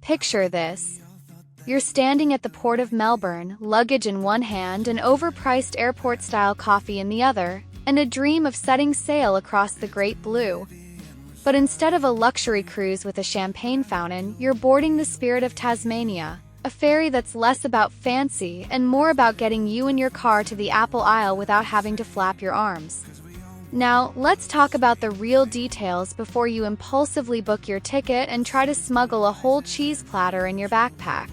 Picture this. You're standing at the port of Melbourne, luggage in one hand and overpriced airport-style coffee in the other, and a dream of setting sail across the Great Blue. But instead of a luxury cruise with a champagne fountain, you're boarding the Spirit of Tasmania, a ferry that's less about fancy and more about getting you and your car to the Apple Isle without having to flap your arms. Now, let's talk about the real details before you impulsively book your ticket and try to smuggle a whole cheese platter in your backpack.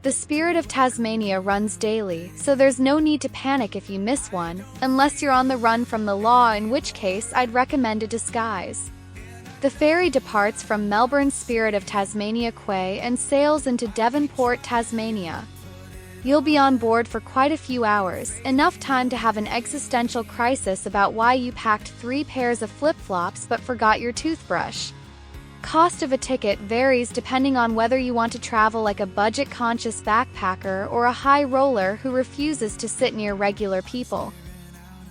The Spirit of Tasmania runs daily, so there's no need to panic if you miss one, unless you're on the run from the law, in which case I'd recommend a disguise. The ferry departs from Melbourne Spirit of Tasmania Quay and sails into Devonport, Tasmania. You'll be on board for quite a few hours, enough time to have an existential crisis about why you packed 3 pairs of flip-flops but forgot your toothbrush. Cost of a ticket varies depending on whether you want to travel like a budget-conscious backpacker or a high roller who refuses to sit near regular people.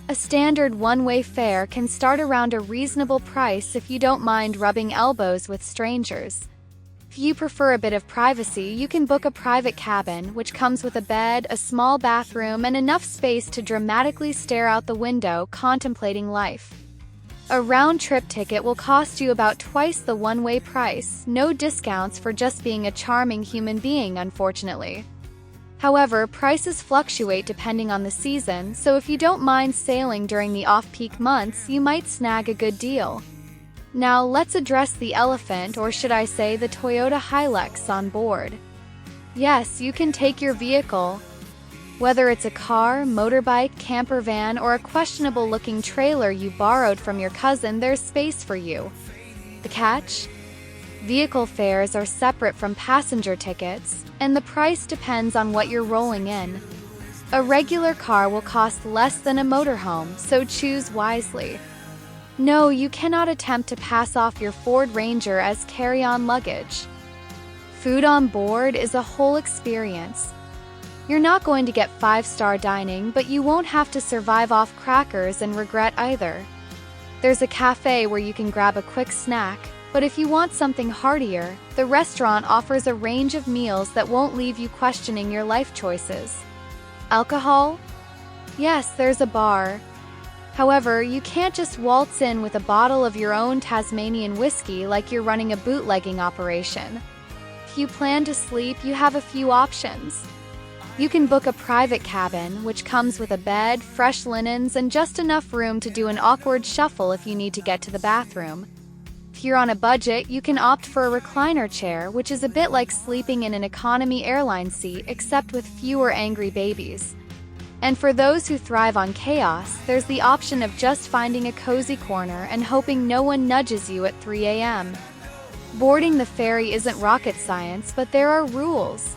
A standard one-way fare can start around a reasonable price if you don't mind rubbing elbows with strangers. If you prefer a bit of privacy, you can book a private cabin, which comes with a bed, a small bathroom, and enough space to dramatically stare out the window, contemplating life. A round-trip ticket will cost you about twice the one-way price, no discounts for just being a charming human being, unfortunately. However, prices fluctuate depending on the season, so if you don't mind sailing during the off-peak months, you might snag a good deal. Now let's address the elephant, or should I say the Toyota Hilux, on board. Yes, you can take your vehicle. Whether it's a car, motorbike, camper van, or a questionable-looking trailer you borrowed from your cousin, there's space for you. The catch? Vehicle fares are separate from passenger tickets, and the price depends on what you're rolling in. A regular car will cost less than a motorhome, so choose wisely. No, you cannot attempt to pass off your Ford Ranger as carry-on luggage. Food on board is a whole experience. You're not going to get 5-star dining, but you won't have to survive off crackers and regret either. There's a cafe where you can grab a quick snack, but if you want something heartier, the restaurant offers a range of meals that won't leave you questioning your life choices. Alcohol? Yes, there's a bar. However, you can't just waltz in with a bottle of your own Tasmanian whiskey like you're running a bootlegging operation. If you plan to sleep, you have a few options. You can book a private cabin, which comes with a bed, fresh linens, and just enough room to do an awkward shuffle if you need to get to the bathroom. If you're on a budget, you can opt for a recliner chair, which is a bit like sleeping in an economy airline seat, except with fewer angry babies. And for those who thrive on chaos, there's the option of just finding a cozy corner and hoping no one nudges you at 3 a.m. Boarding the ferry isn't rocket science, but there are rules.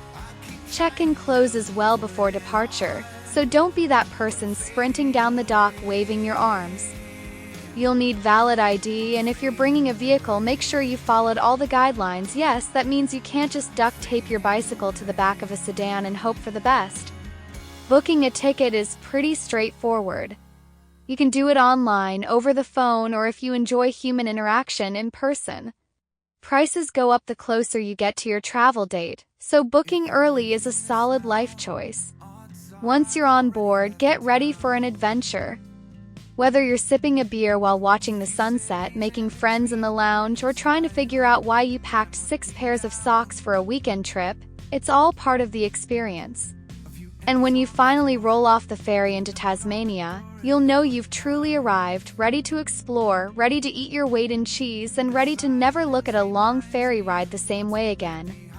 Check-in closes well before departure, so don't be that person sprinting down the dock waving your arms. You'll need valid ID, and if you're bringing a vehicle, make sure you followed all the guidelines. Yes, that means you can't just duct tape your bicycle to the back of a sedan and hope for the best. Booking a ticket is pretty straightforward. You can do it online, over the phone, or if you enjoy human interaction, in person. Prices go up the closer you get to your travel date, so booking early is a solid life choice. Once you're on board, get ready for an adventure. Whether you're sipping a beer while watching the sunset, making friends in the lounge, or trying to figure out why you packed 6 pairs of socks for a weekend trip, it's all part of the experience. And when you finally roll off the ferry into Tasmania, you'll know you've truly arrived, ready to explore, ready to eat your weight in cheese, and ready to never look at a long ferry ride the same way again.